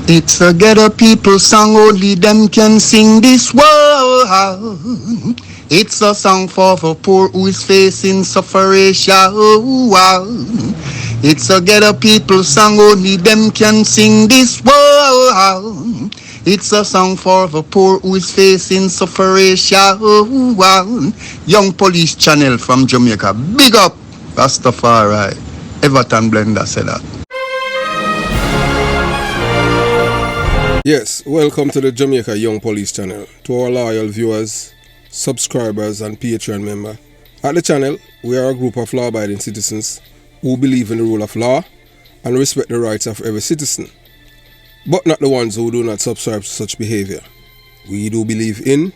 It's a ghetto people song, only them can sing this world. It's a song for the poor who is facing suffering. It's a ghetto people song, only them can sing this world. It's a song for the poor who is facing suffering. Young Police Channel from Jamaica. Big up, Rastafari. Everton Blender said that. Yes, welcome to the Jamaica Young Police Channel. To our loyal viewers, subscribers and Patreon members. At the channel, we are a group of law-abiding citizens who believe in the rule of law and respect the rights of every citizen, but not the ones who do not subscribe to such behavior. We do believe in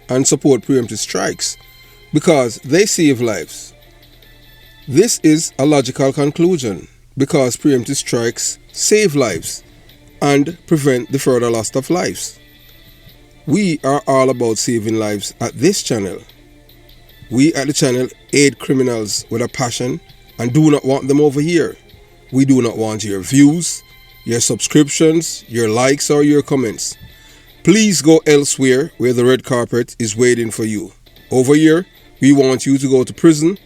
and support preemptive strikes because they save lives. This is a logical conclusion because preemptive strikes save lives and prevent the further loss of lives. We are all about saving lives at this channel. We at the channel aid criminals with a passion and do not want them over here. We do not want your views, your subscriptions, your likes or your comments. Please go elsewhere where the red carpet is waiting for you. Over here, we want you to go to prison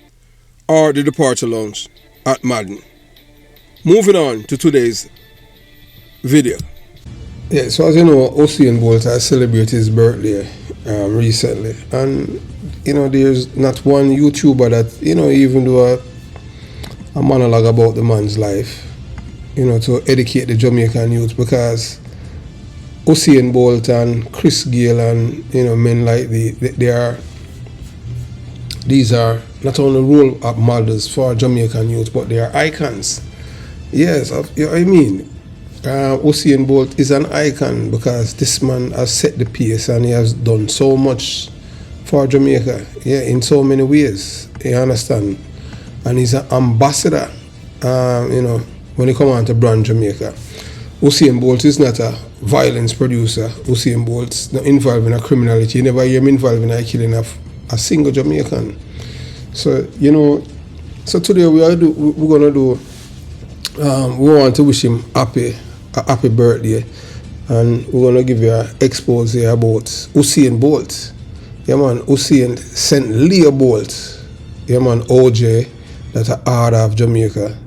or the departure lounge at Madden. Moving on to today's video. Yeah, so as you know, Usain Bolt has celebrated his birthday recently, and there's not one YouTuber that even do a monologue about the man's life, to educate the Jamaican youth, because Usain Bolt and Chris Gayle and men like these are not only role models for Jamaican youth, but they are icons. Yes, I mean. Usain Bolt is an icon because this man has set the pace and he has done so much for Jamaica, in so many ways, you understand, and he's an ambassador, when he come on to brand Jamaica. Usain Bolt is not a violence producer. Usain Bolt's not involved in a criminality. You never hear him involved in a killing of a single Jamaican. So so today we want to wish him a happy birthday, and we're gonna give you an expose here about Usain Bolt. Yeah man, Usain St. Leo Bolt. Yeah man, OJ, that's the order of Jamaica,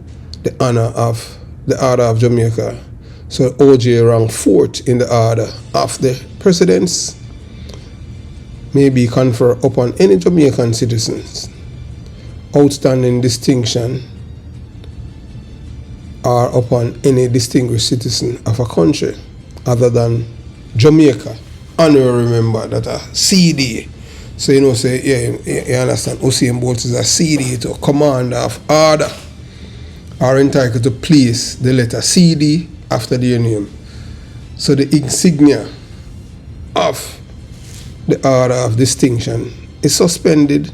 the honor of the order of Jamaica. So OJ ranked 4th in the order of the presidents, may be conferred upon any Jamaican citizens. Outstanding distinction or upon any distinguished citizen of a country other than Jamaica. And you remember that a CD. So you understand, Usain Bolt is a CD to commander of order, are entitled to place the letter CD after their name. So the insignia of the order of distinction is suspended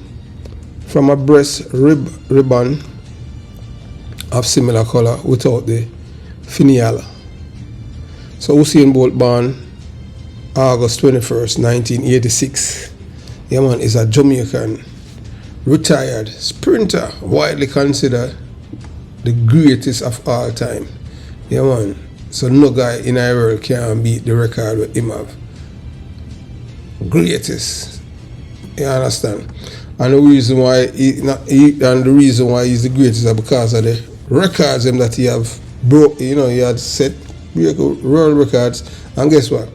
from a breast ribbon of similar color without the finial. So Usain Bolt born August 21st, 1986. Yeah man, is a Jamaican retired sprinter, widely considered the greatest of all time. Yeah man, so no guy in the world can beat the record with him have. Greatest. You understand? And the reason why he's the greatest is because of the records that he have broke. He had set world records, and guess what?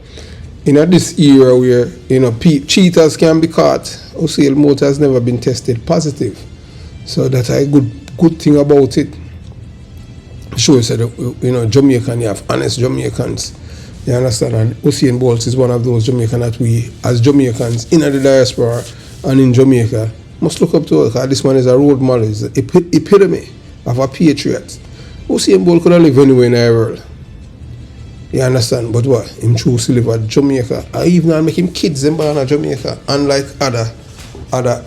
In this era where cheaters can be caught, Usain Bolt has never been tested positive. So that's a good thing about it. Shows that Jamaican, you have honest Jamaicans. You understand? And Usain Bolt is one of those Jamaicans that we, as Jamaicans in the diaspora and in Jamaica, must look up to, because this man is a role model, is the epitome of a patriot. Usain Bolt could have lived anywhere in the world. You understand? But what? Him choose to live at Jamaica. I even make him kids in born at Jamaica. Unlike other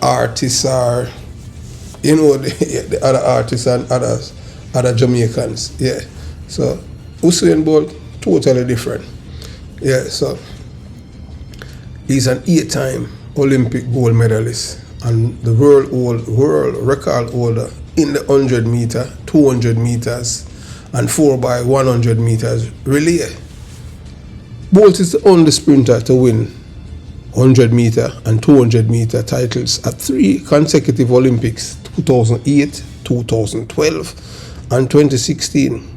artists or the other artists and other Jamaicans. Yeah. So Usain Bolt totally different. Yeah, so he's an 8-time Olympic gold medalist and the world record holder in the 100 meter, 200 meters, and 4x100 meters relay. Bolt is the only sprinter to win 100 meter and 200 meter titles at 3 consecutive Olympics, 2008, 2012 and 2016.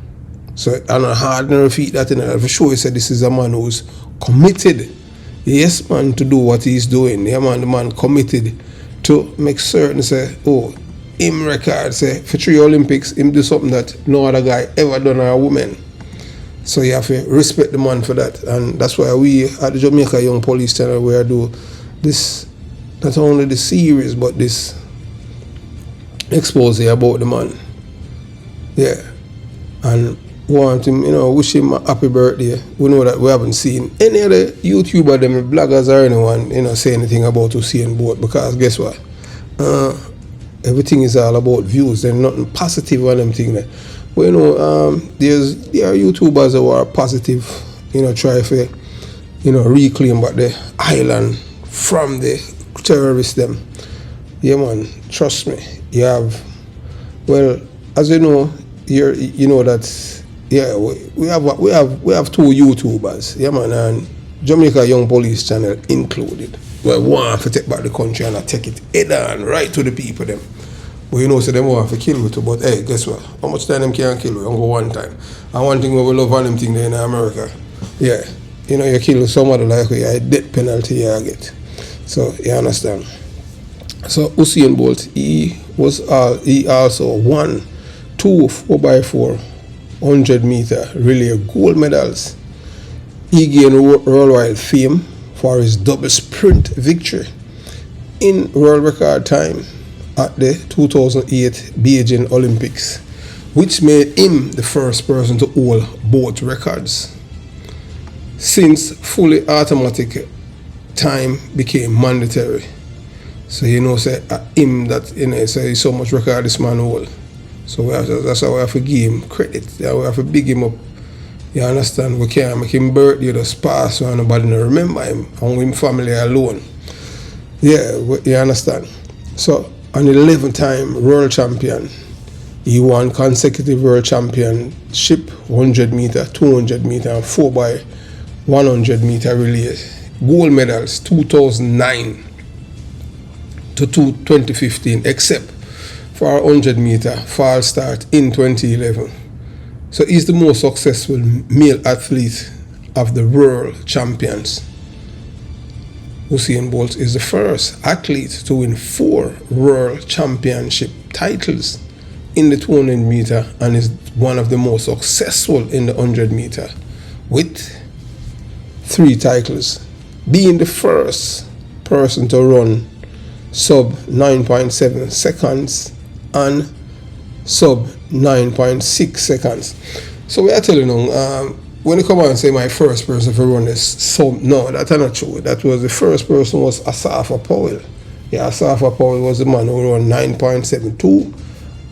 So and I hard to repeat that in it. For sure, he said this is a man who's committed, yes man, to do what he's doing. Yeah man, the man committed to make certain say, oh, him record say for 3 Olympics, him do something that no other guy ever done or a woman. So you have to respect the man for that. And that's why we at the Jamaica Young Police Channel, we do this, not only the series, but this expose about the man. Yeah. And want him, wish him a happy birthday. We know that we haven't seen any other YouTuber, them bloggers or anyone, say anything about Usain Bolt, because guess what? Everything is all about views. There's nothing positive on them thing there. But there are YouTubers who are positive, try to, reclaim back the island from the terrorists them. Yeah man, trust me. You have, well, as you know, you know that, yeah, we have 2 YouTubers, yeah man, and Jamaica Young Police Channel included. Well, want to take back the country and I take it head on right to the people them. But so them want to kill you too. But hey, guess what? How much time them can kill you? Only one time. And one thing we love on them thing there in America. Yeah. You kill somebody like you, a death penalty you get. So you understand. So Usain Bolt, he also won 2 4x4 100 meter relay gold medals. He gained worldwide fame for his double sprint victory in world record time at the 2008 Beijing Olympics, which made him the first person to hold both records since fully automatic time became mandatory. So say him that say so much record this man hold. So that's how we have to give him credit. We have to big him up. You understand? We can't make him birthday just pass and nobody no remember him and him family alone. Yeah, you understand? So an 11-time world champion. He won consecutive world championship 100 meter, 200 meter, and 4x100 meter relay. Gold medals 2009 to 2015, except for our 100 meter false start in 2011. So he's the most successful male athlete of the world champions. Usain Bolt is the first athlete to win 4 world championship titles in the 200 meter and is one of the most successful in the 100 meter with 3 titles, being the first person to run sub 9.7 seconds and sub 9.6 seconds. So we are telling you, when you come out and say my first person to run this sub, no, that's not true. That was the first person was Asafa Powell. Yeah, Asafa Powell was the man who ran 9.72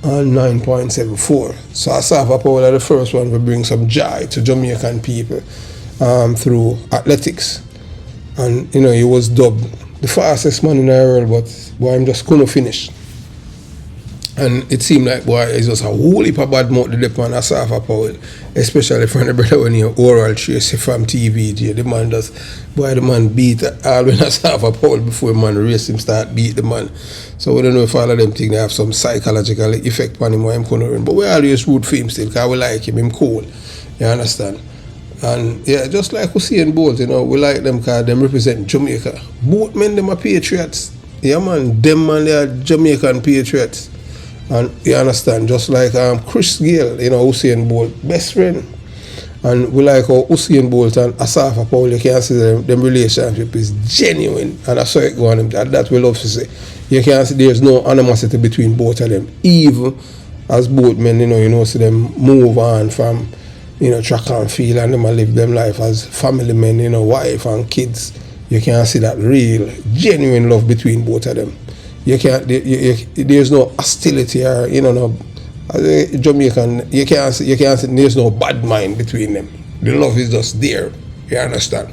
and 9.74. So Asafa Powell is the first one to bring some joy to Jamaican people through athletics. And he was dubbed the fastest man in the world, but boy, I'm just couldn't finish. And it seemed like, boy, it's just a whole heap of bad mouth to dip on Asafa Powell, especially from the brother when you oral trace from TVG. The man the man beat Alvin Asafa Powell before the man race him start beat the man. So we don't know if all of them think they have some psychological effect on him or him couldn't run. But we always root for him still, because we like him cool. You understand? And yeah, just like Usain Bolt, we like them because them represent Jamaica. Both men, them are patriots. Yeah man, them man, they are Jamaican patriots. And you understand, just like Chris Gale, Usain Bolt, best friend. And we like how Usain Bolt and Asafa Powell, you can see them relationship is genuine. And that's how it go on. That we love to say. You can see there's no animosity between both of them. Even as both men, see them move on from, track and field, and them live them life as family men, wife and kids. You can see that real, genuine love between both of them. You can't. There's no hostility or no. Jamaican. You can't say there's no bad mind between them. The love is just there. You understand?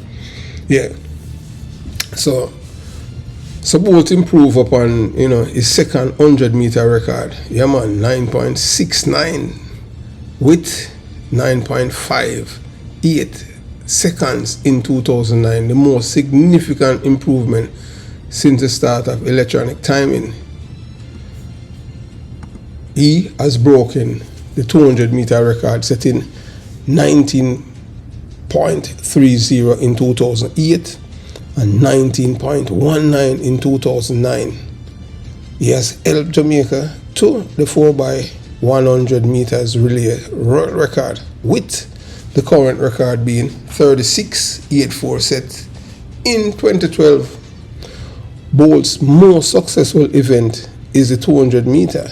Yeah. So Bolt improve upon his second 100 meter record. Yeah man, 9.69 with 9.58 seconds in 2009, the most significant improvement since the start of electronic timing. He has broken the 200-meter record set in 19.30 in 2008 and 19.19 in 2009. He has helped Jamaica to the 4x100 meters relay world record, with the current record being 36.84 set in 2012. Bolt's most successful event is the 200 meter,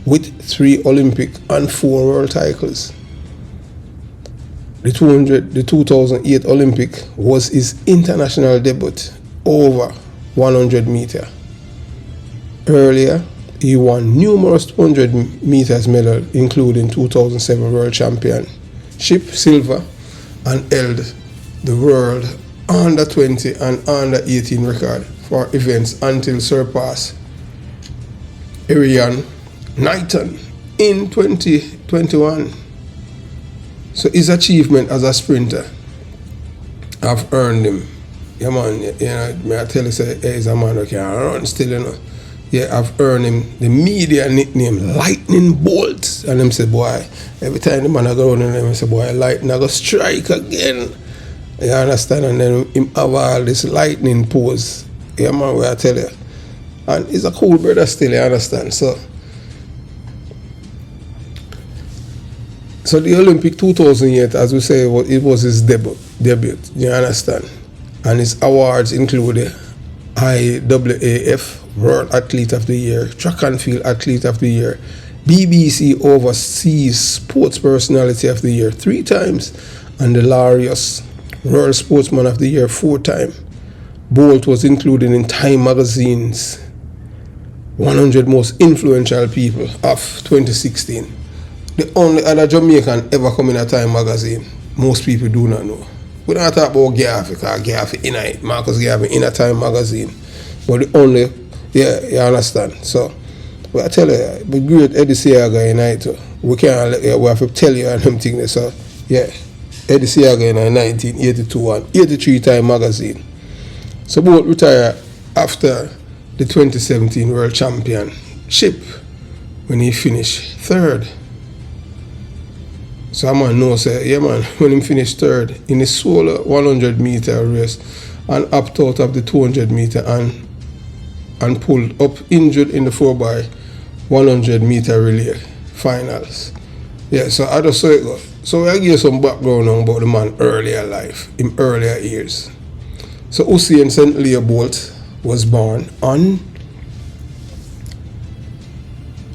with 3 Olympic and 4 world titles. The 2008 Olympic was his international debut over 100 meter. Earlier, he won numerous 100 meters medals, including 2007 World Championship silver, and held the world under 20 and under 18 record for events until surpassed Ariane Knighton in 2021. So his achievement as a sprinter have earned him. Yeah man, may I tell you, say, he's a man who can run still, you know. Yeah, I've earned him the media nickname Lightning Bolt. And them say, boy, every time the man I go around them say, boy, lightning I go strike again. You understand? And then him have all this lightning pose. Yeah man, where I tell you. And he's a cool brother still, you understand? So the Olympic 2008, as we say, it was his debut, you understand? And his awards include the IAAF World Athlete of the Year, Track and Field Athlete of the Year, BBC Overseas Sports Personality of the Year 3 times, and the Laureus World Sportsman of the Year 4 times. Bolt was included in Time Magazine's 100 Most Influential People of 2016. The only other Jamaican ever come in a Time Magazine, most people do not know. We don't talk about Garfi, because Garfi in it, Marcus Garfi in a Time Magazine. But the only, yeah, you understand. So, but I tell you, the great Eddie Siaga in it, we can't, we have to tell you and them things. So, yeah, Eddie Siaga in 1982 and 83 Time Magazine. So, both retired after the 2017 World Championship when he finished 3rd. So a man knows, yeah man, when he finished 3rd in the solo 100 meter race and opted out of the 200 meter and pulled up injured in the 4x100 meter relay finals. Yeah, so I just saw it go. So I give you some background on about the man earlier life, in earlier years. So Usain St. Leo Bolt was born on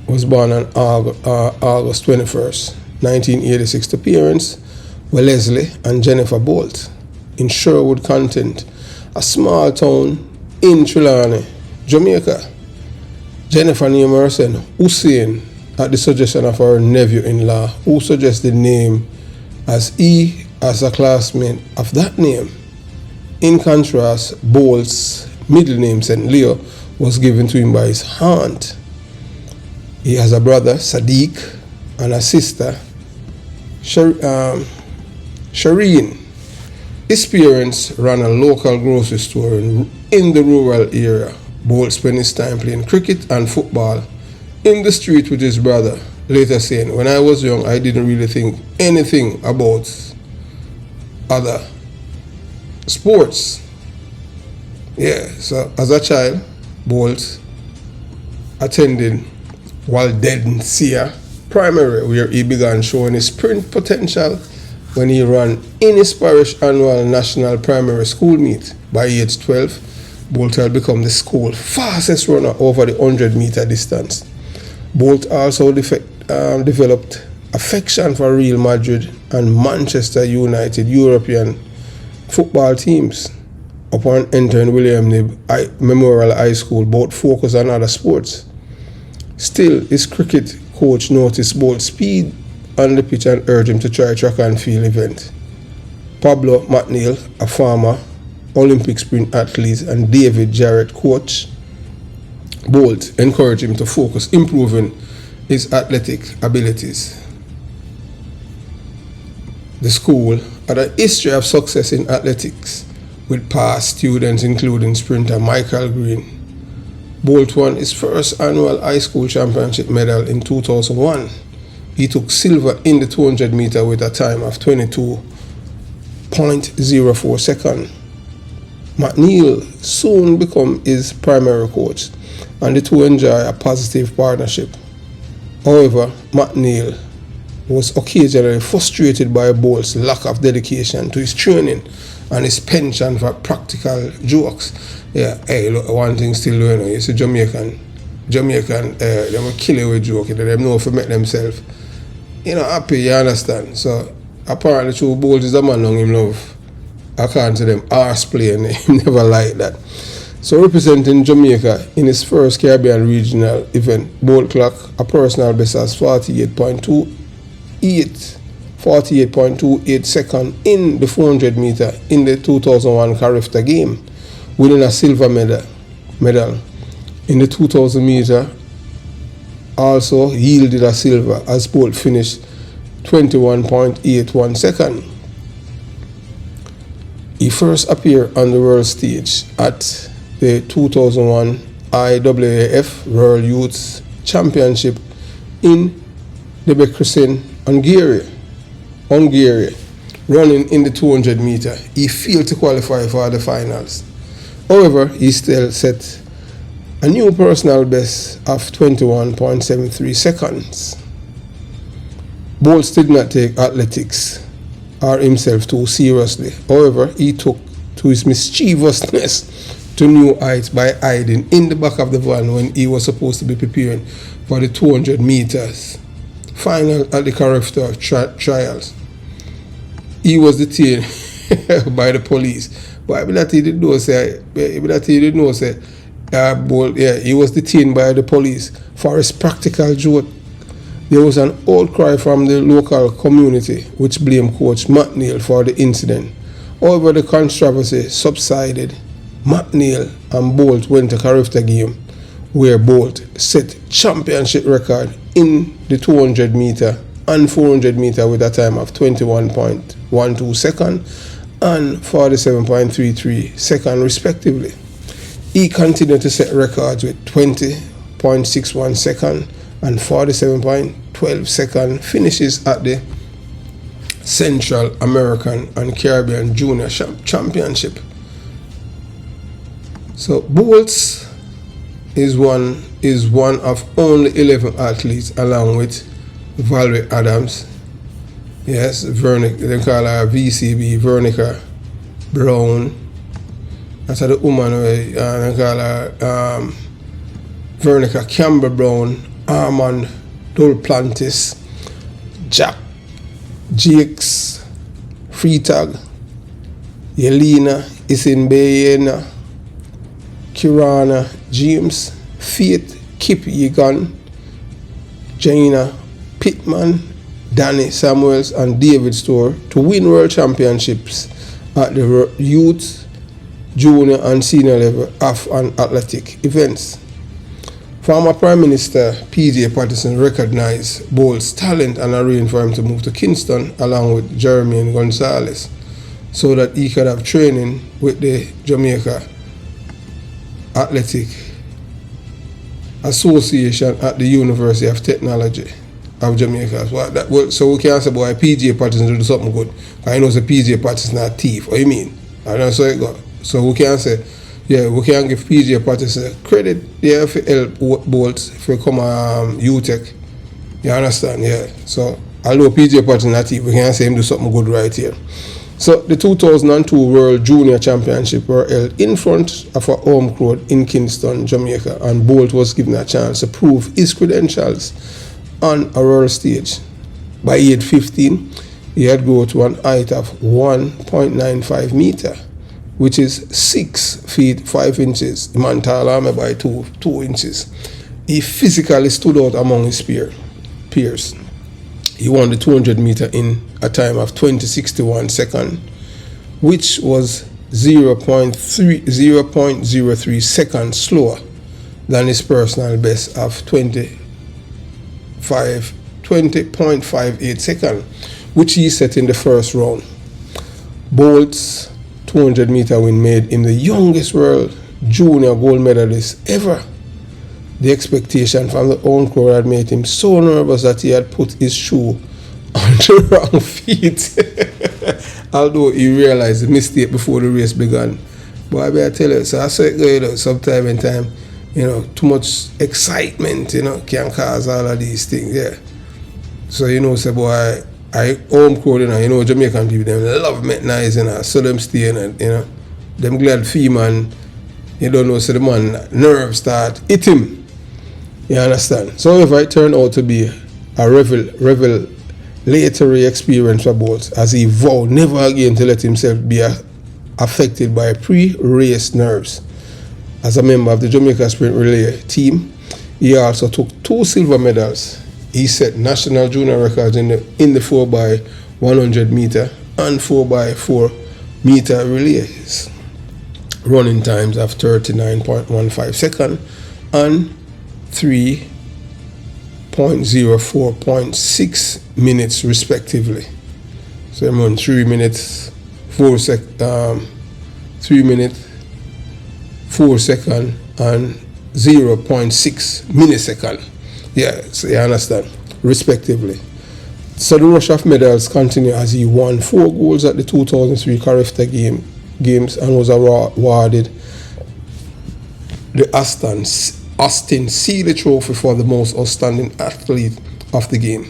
August 21st. 1986 to parents were Leslie and Jennifer Bolt in Sherwood Content, a small town in Trelawney, Jamaica. Jennifer named her son Usain at the suggestion of her nephew-in-law, who suggested the name as he as a classmate of that name. In contrast, Bolt's middle name, St. Leo, was given to him by his aunt. He has a brother, Sadiq, and a sister, Shireen. His parents ran a local grocery store in the rural area. Bolt spent his time playing cricket and football in the street with his brother, later saying, when I was young, I didn't really think anything about other sports. Yeah, so as a child, Bolt attended Waldensia Primary, where he began showing his sprint potential when he ran in his parish annual national primary school meet. By age 12, Bolt had become the school's fastest runner over the 100 meter distance. Bolt also developed affection for Real Madrid and Manchester United European football teams. Upon entering William Knibb Memorial High School, Bolt focused on other sports. Still, his cricket coach noticed Bolt's speed on the pitch and urged him to try track and field event. Pablo McNeil, a former Olympic sprint athlete, and David Jarrett, coach Bolt, encouraged him to focus improving his athletic abilities. The school had a history of success in athletics with past students including sprinter Michael Green. Bolt won his first annual high school championship medal in 2001. He took silver in the 200 meter with a time of 22.04 seconds. McNeil soon became his primary coach, and the two enjoy a positive partnership. However, McNeil was occasionally frustrated by Bolt's lack of dedication to his training and his penchant for practical jokes. Yeah, hey, look, one thing still going on. You see Jamaican, they will kill you with joking. They know if they make themselves, happy, you understand? So, apparently, true Bolt is a man long him love. According to them, arse playing, he never liked that. So, representing Jamaica in his first Caribbean regional event, Bolt clocked a personal best as 48.28 seconds in the 400 meter in the 2001 Carifta game, winning a silver medal. In the 2000 meter, also yielded a silver as Bolt finished 21.81 seconds. He first appeared on the world stage at the 2001 IAAF World Youth Championship in Debrecen, Hungary, running in the 200 meter. He failed to qualify for the finals. However, he still set a new personal best of 21.73 seconds. Bolt did not take athletics or himself too seriously. However, he took to his mischievousness to new heights by hiding in the back of the van when he was supposed to be preparing for the 200 meters final at the Carifta trials. He was detained by the police. But I believe he didn't know, he was detained by the police for his practical joke. There was an outcry from the local community which blamed Coach McNeil for the incident. However, the controversy subsided. McNeil and Bolt went to Carifta game where Bolt set championship record in the 200 meter and 400 meter with a time of 21.12 seconds and 47.33 seconds respectively. He continued to set records with 20.61 seconds and 47.12 second finishes at the Central American and Caribbean Junior Championship. So Bolts is one of only 11 athletes along with Valerie Adams. Yes, Vernica, they call her VCB, Vernica Brown. That's the woman they call her Vernica Campbell Brown, Armand Duplantis, Jack Jakes Freetag, Yelena Isinbayena, Kirana James, Faith Kip Yegan, Jaina Pittman, Danny Samuels and David Storr to win world championships at the youth, junior and senior level of an athletic events. Former Prime Minister P.J. Patterson recognized Bolt's talent and arranged for him to move to Kingston along with Jeremy Gonzalez so that he could have training with the Jamaica Athletic Association at the University of Technology of Jamaica. So we can say, boy, P.J. Patterson do something good. I know the P.J. Patterson not a thief. What you mean? I know so it go. So we can say, yeah, we can give P.J. Patterson credit there for help Bolt for come UTech. You understand? Yeah. So although P.J. Patterson not a thief, we can say him do something good right here. So the 2002 World Junior Championship were held in front of a home crowd in Kingston, Jamaica, and Bolt was given a chance to prove his credentials on a world stage. By age 15, he had grown to an height of 1.95 meter, which is 6 feet 5 inches. The man taller by 2 inches. He physically stood out among his peers. He won the 200 meter in a time of 20.61 seconds, which was 0.03 seconds slower than his personal best of 20.58 seconds, which he set in the first round. Bolt's 200-meter win made him the youngest world junior gold medalist ever. The expectation from the home crowd had made him so nervous that he had put his shoe on the wrong feet. Although he realized the mistake before the race began. But I better tell you, so I saw it go, sometime in time, too much excitement, can cause all of these things, yeah. So, say, boy, I home crowd, Jamaican people, them love mechanized, so them stay, them glad fee, man, you don't know, so the man nerves start hit him. You understand? So if it turned out to be a revelatory experience for Bolt, as he vowed never again to let himself be affected by pre-race nerves. As a member of the Jamaica Sprint Relay team, he also took 2 silver medals. He set national junior records in the 4x100 meter and 4x4 meter relays. Running times of 39.15 seconds and 3.04.6 minutes respectively. So I'm on 3 minutes 4 seconds and 0.6 millisecond. Yeah, so you understand, respectively. So the rush of medals continued as he won 4 golds at the 2003 Carifta Games and was awarded the Austin Seeley Trophy for the most outstanding athlete of the game.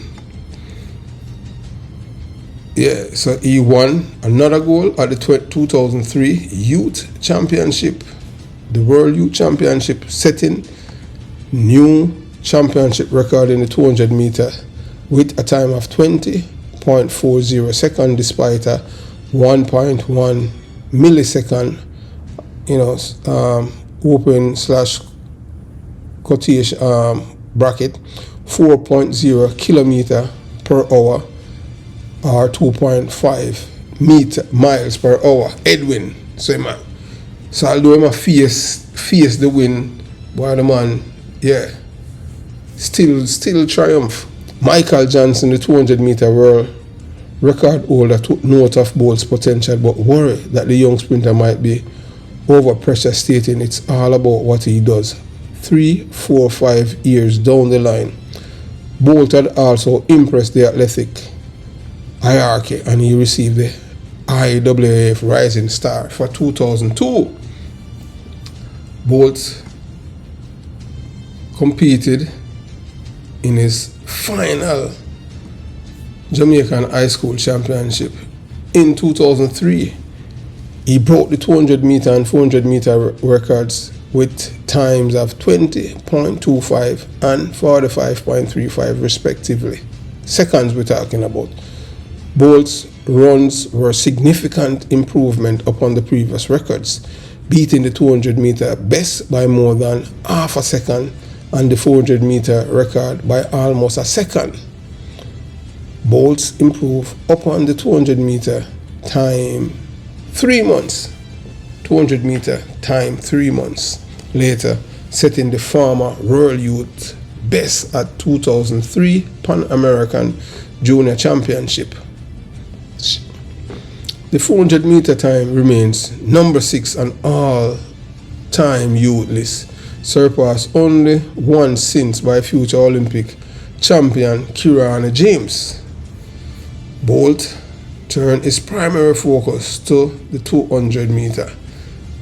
Yeah, so he won another gold at the 2003 Youth Championship, the World Youth Championship, setting new championship record in the 200 meter with a time of 20.40 seconds despite a 1.1 millisecond, open slash quotation bracket 4.0 kilometer per hour or 2.5 miles per hour headwind. So man, so although him face the wind, boy the man, yeah, still triumph. Michael Johnson, the 200 meter world record holder, took note of Bolt's potential but worried that the young sprinter might be over pressure, stating it's all about what he does 3, 4, 5 years down the line. Bolt had also impressed the athletic hierarchy and he received the IAAF Rising Star for 2002. Bolt competed in his final Jamaican High School Championship in 2003. He broke the 200 meter and 400 meter records with times of 20.25 and 45.35 respectively. Seconds we're talking about. Bolt's runs were significant improvement upon the previous records, beating the 200 meter best by more than half a second and the 400 meter record by almost a second. Bolt's improved upon the 200 meter time 3 months. 200 meter time 3 months later, setting the former World Youth best at 2003 Pan American Junior Championship. The 400 meter time remains number 6 on all-time youth list, surpassed only once since by future Olympic champion Kirana James. Bolt turned his primary focus to the 200 meter.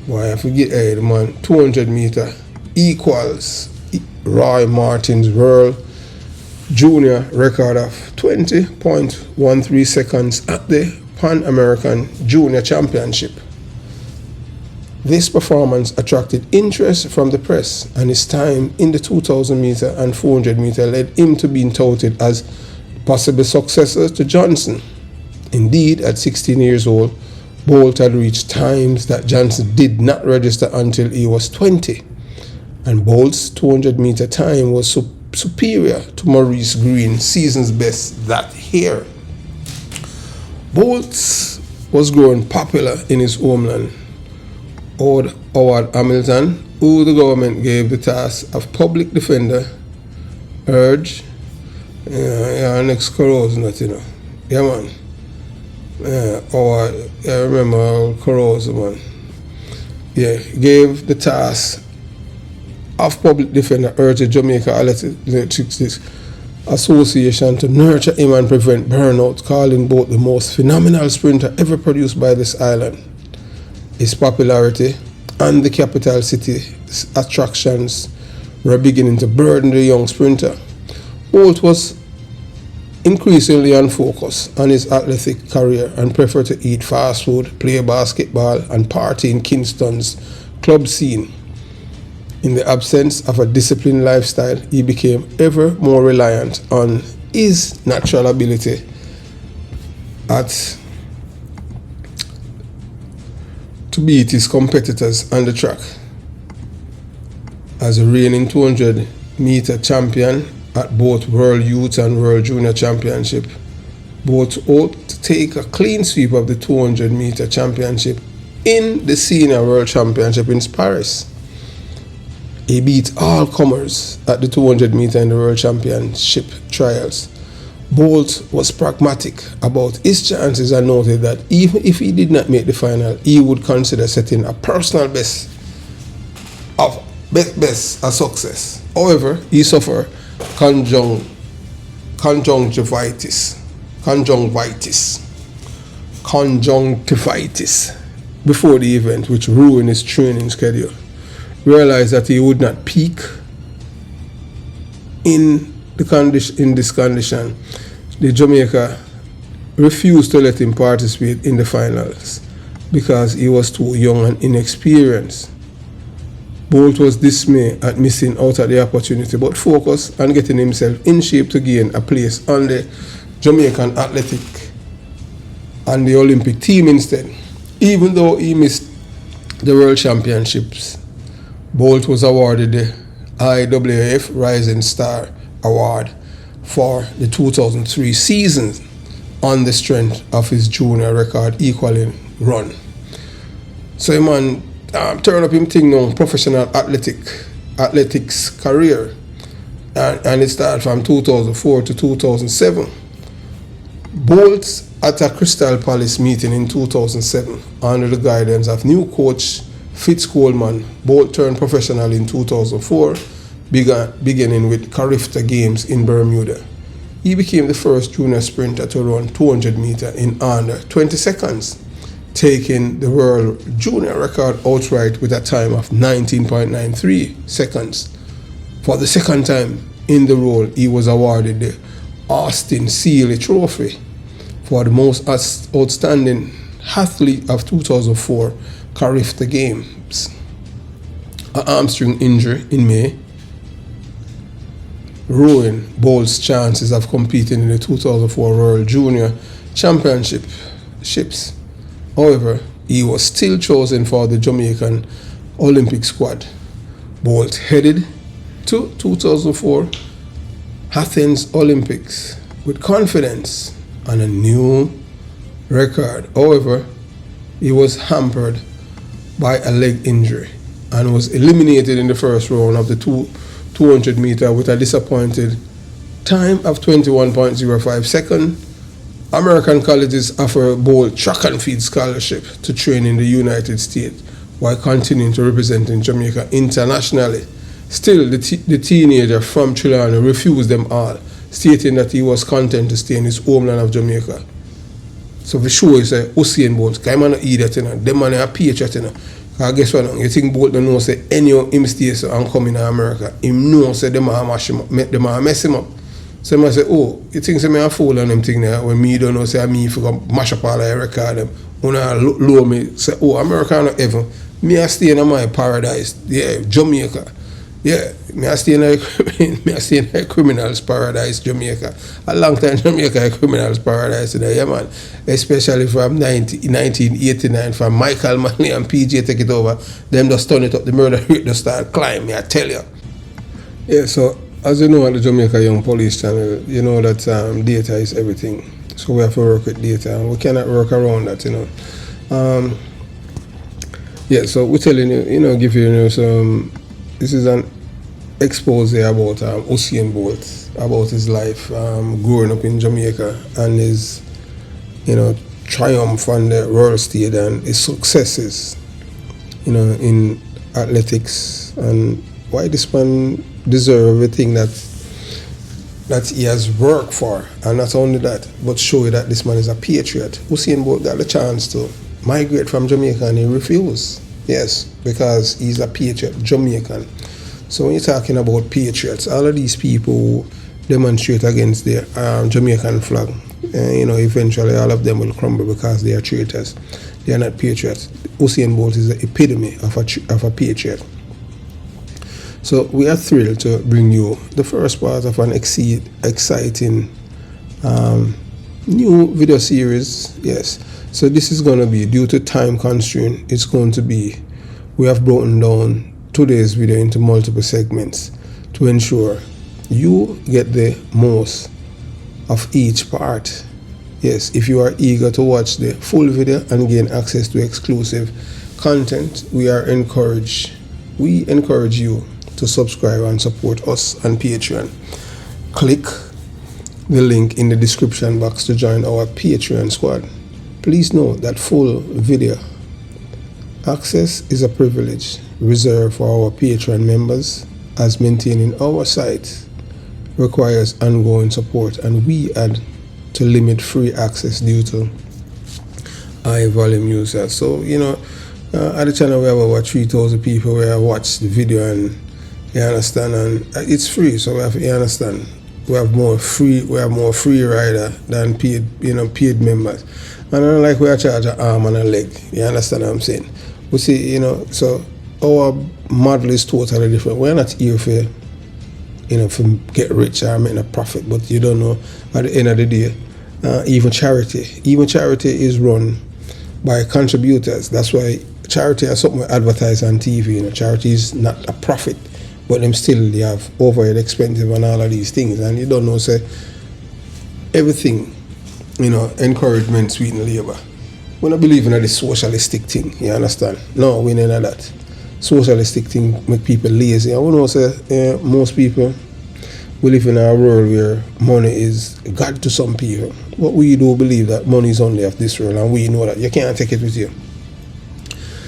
Boy, I forget, the man, 200 meter equals Roy Martin's world junior record of 20.13 seconds at the Pan American Junior Championship. This performance attracted interest from the press, and his time in the 2000 meter and 400 meter led him to being touted as possible successor to Johnson. Indeed, at 16 years old, Bolt had reached times that Johnson did not register until he was 20, and Bolt's 200 meter time was superior to Maurice Green's season's best that year. Bolt was growing popular in his homeland. Howard Hamilton, who the government gave the task of public defender, urged, next corrosion that, yeah man, I remember Carosa, man. Yeah, gave the task of public defender urged the Jamaica Athletics Association to nurture him and prevent burnout, calling both the most phenomenal sprinter ever produced by this island. His popularity and the capital city's attractions were beginning to burden the young sprinter. Bolt was increasingly unfocused on his athletic career and preferred to eat fast food, play basketball, and party in Kingston's club scene. In the absence of a disciplined lifestyle, he became ever more reliant on his natural ability to beat his competitors on the track. As a reigning 200-meter champion at both World Youth and World Junior Championship, Bolt hoped to take a clean sweep of the 200-meter championship in the Senior World Championship in Paris. He beat all comers at the 200-meter in the World Championship trials. Bolt was pragmatic about his chances and noted that even if he did not make the final, he would consider setting a personal best a success. However, he suffered conjunctivitis before the event, which ruined his training schedule. Realized that he would not peak in this condition, the Jamaica refused to let him participate in the finals because he was too young and inexperienced. Bolt was dismayed at missing out at the opportunity, but focused on getting himself in shape to gain a place on the Jamaican athletic and the Olympic team instead. Even though he missed the World Championships, Bolt was awarded the IAAF Rising Star Award for the 2003 season on the strength of his junior record equaling run. So man turned up him thing now, professional athletics career, and it started from 2004 to 2007. Bolt at a Crystal Palace meeting in 2007 under the guidance of new coach Fitz Coleman. Bolt turned professional in 2004, beginning with Carifta Games in Bermuda. He became the first junior sprinter to run 200 meters in under 20 seconds, taking the world junior record outright with a time of 19.93 seconds. For the second time in the role, he was awarded the Austin Seeley Trophy for the most outstanding athlete of 2004 Carifta Games. An hamstring injury in May ruined Bolt's chances of competing in the 2004 World Junior Championships. However, he was still chosen for the Jamaican Olympic squad. Bolt headed to 2004 Athens Olympics with confidence and a new record. However, he was hampered by a leg injury and was eliminated in the first round of the 200 meter with a disappointed time of 21.05 seconds. American colleges offer Bolt track and field scholarship to train in the United States while continuing to represent in Jamaica internationally. Still, the teenager from Trinidad refused them all, stating that he was content to stay in his homeland of Jamaica. So for sure, he said, Usain Bolt, because I'm not an idiot, them man a patriot, Because guess what, you think Bolt don't know, say, any of him stays and come in America, him know, say, them a mash him up, them a mess him up. So I say, oh, you think say me a fool on them thing there, when me don't know, say, me if you mash up all the record them, when I low me, say, oh, America no heaven, me a stay in my paradise, yeah, Jamaica. Yeah, me I stay in a criminal's paradise, Jamaica. A long time Jamaica a criminal's paradise today, yeah man. Especially from 1989, from Michael Manley and PJ take it over. Them just turn it up, the murder rate just start climbing, I tell you. Yeah, so as you know at the Jamaica Young Police Channel, you know that data is everything. So we have to work with data and we cannot work around that, you know. Yeah, so we're telling you, give you some, this is an expose about Usain Bolt, about his life growing up in Jamaica and his triumph on the world stage and his successes, in athletics, and why this man deserve everything that he has worked for. And not only that, but show you that this man is a patriot. Usain Bolt got the chance to migrate from Jamaica and he refused. Yes, because he's a patriot, Jamaican. So when you're talking about patriots, all of these people who demonstrate against the Jamaican flag, eventually all of them will crumble because they are traitors. They are not patriots. Usain Bolt is the epitome of a patriot. So we are thrilled to bring you the first part of an exciting new video series. Yes. So this is going to be, due to time constraint, it's going to be, we have broken down today's video into multiple segments to ensure you get the most of each part. Yes, if you are eager to watch the full video and gain access to exclusive content, we encourage you to subscribe and support us on Patreon. Click the link in the description box to join our Patreon squad. Please note that full video access is a privilege reserved for our Patreon members, as maintaining our site requires ongoing support, and we had to limit free access due to high volume users. So, at the channel we have over 3,000 people who have watched the video, and you understand, and it's free, so you understand. We have more free rider than paid members. And unlike we are charge an arm and a leg, you understand what I'm saying? We see, so our model is totally different. We're not here for, for get rich or make a profit, but you don't know, at the end of the day, even charity is run by contributors. That's why charity is something we advertise on TV. Charity is not a profit, but them still they have overhead expensive and all of these things, and you don't know, say everything, encouragement sweeten labor. We don't believe in this socialistic thing, you understand? No, we ain't that. Socialistic thing make people lazy. And we know, say, most people, we live in a world where money is God to some people. But we do believe that money is only of this world, and we know that you can't take it with you.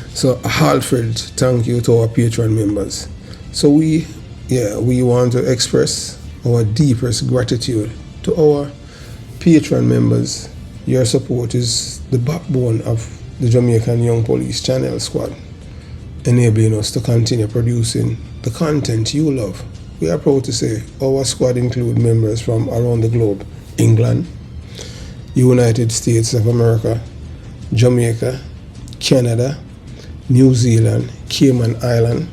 So a heartfelt thank you to our Patreon members. So we want to express our deepest gratitude to our Patreon members. Your support is the backbone of the Jamaican Young Police channel squad, enabling us to continue producing the content you love. We are proud to say our squad includes members from around the globe: England, United States of America, Jamaica, Canada, New Zealand, Cayman Island,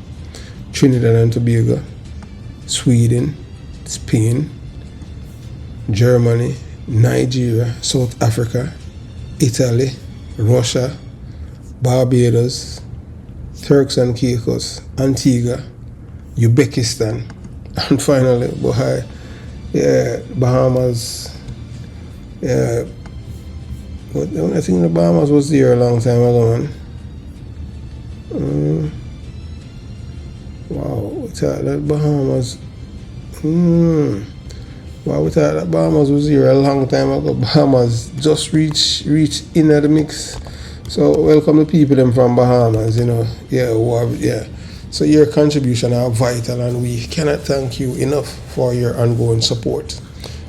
Trinidad and Tobago, Sweden, Spain, Germany, Nigeria, South Africa, Italy, Russia, Barbados, Turks and Caicos, Antigua, Uzbekistan, and finally Bahamas. Yeah, but I think the Bahamas was there a long time ago, man. Wow, we thought that Bahamas. Wow, we thought that Bahamas was here a long time ago. Bahamas just reach into the mix. So welcome the people them from Bahamas, So your contribution are vital, and we cannot thank you enough for your ongoing support.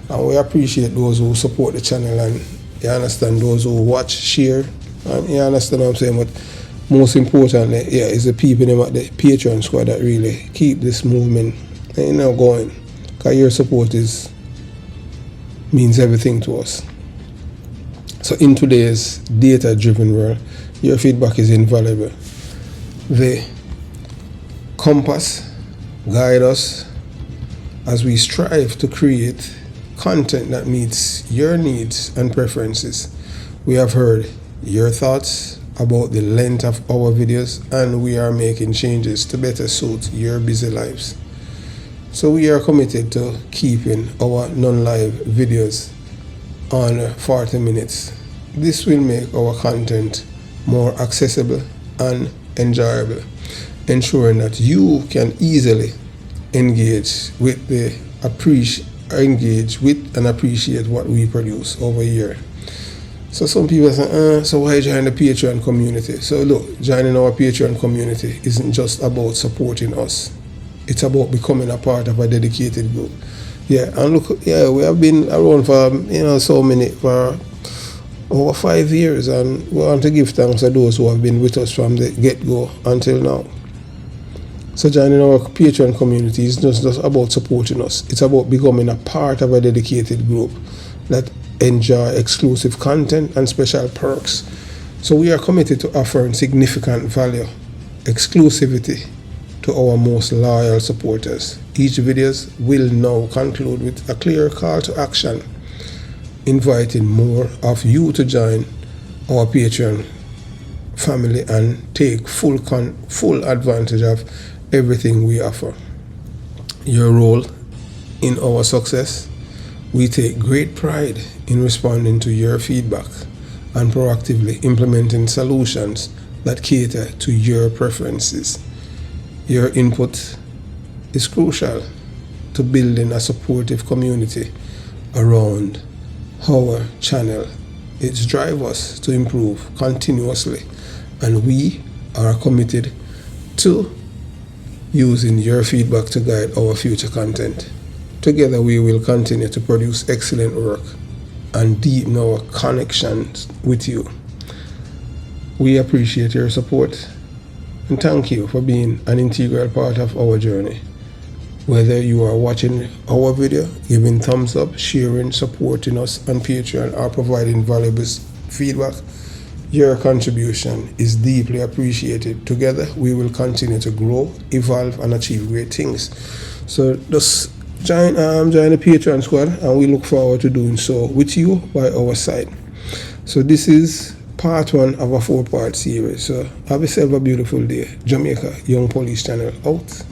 And we appreciate those who support the channel, and you understand, those who watch, share, and you understand what I'm saying. But most importantly, it's the people them at the Patreon squad that really keep this movement going. Because your support means everything to us. So in today's data-driven world, your feedback is invaluable. They compass, guide us as we strive to create content that meets your needs and preferences. We have heard your thoughts about the length of our videos, and we are making changes to better suit your busy lives. So we are committed to keeping our non-live videos on 40 minutes. This will make our content more accessible and enjoyable, ensuring that you can easily engage with and appreciate what we produce over here. So some people say, so why join the Patreon community? So look, joining our Patreon community isn't just about supporting us. It's about becoming a part of a dedicated group. Yeah, and look, yeah, we have been around for, for over 5 years, and we want to give thanks to those who have been with us from the get-go until now. So joining our Patreon community is not just about supporting us. It's about becoming a part of a dedicated group that enjoy exclusive content and special perks. So we are committed to offering significant value, exclusivity to our most loyal supporters. Each videos will now conclude with a clear call to action, inviting more of you to join our Patreon family and take full advantage of everything we offer. Your role in our success. We take great pride in responding to your feedback and proactively implementing solutions that cater to your preferences. Your input is crucial to building a supportive community around our channel. It drives us to improve continuously, and we are committed to using your feedback to guide our future content. Together we will continue to produce excellent work and deepen our connections with you. We appreciate your support and thank you for being an integral part of our journey. Whether you are watching our video, giving thumbs up, sharing, supporting us on Patreon, or providing valuable feedback, your contribution is deeply appreciated. Together we will continue to grow, evolve, and achieve great things. So just join the Patreon squad, and we look forward to doing so with you by our side. So this is part 1 of a 4-part series. So have yourself a beautiful day. Jamaica Young Police Channel out.